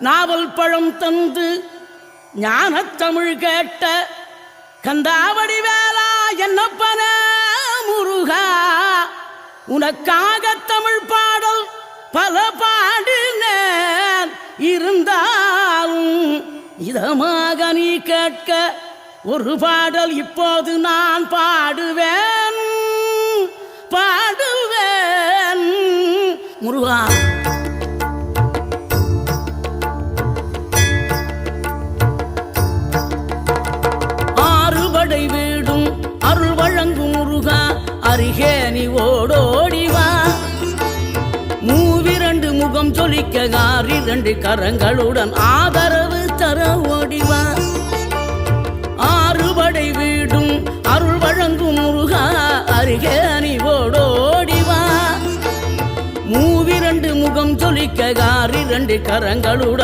நாவல் பழம் தந்து ஞானத்தமிழ் கேட்ட கந்தாவடி வேளா என்னப்பன முருகா, உனக்காக தமிழ் பாடல் பல பாடினேன், இருந்தாலும் இதமாக நீ கேட்க ஒரு பாடல் இப்போது நான் பாடுவேன் பாடுவேன் முருகா. ஆறுபடை வீடும் அருள் வழங்கும் முருகா, அருகே நீ ஓடோடிவா. மூவிரண்டு முகம் ஜொலிக்க ஆறிரண்டு கரங்களுடன் ஆதரவு தர ஓடிவா. ஆறுபடை வீடும் அருள் வழங்கும் முருகா, அருகே நீ ஓடோடிவா. மூவிரண்டு முகம் ஜொலிக்க ஆறிரண்டு கரங்களுடன்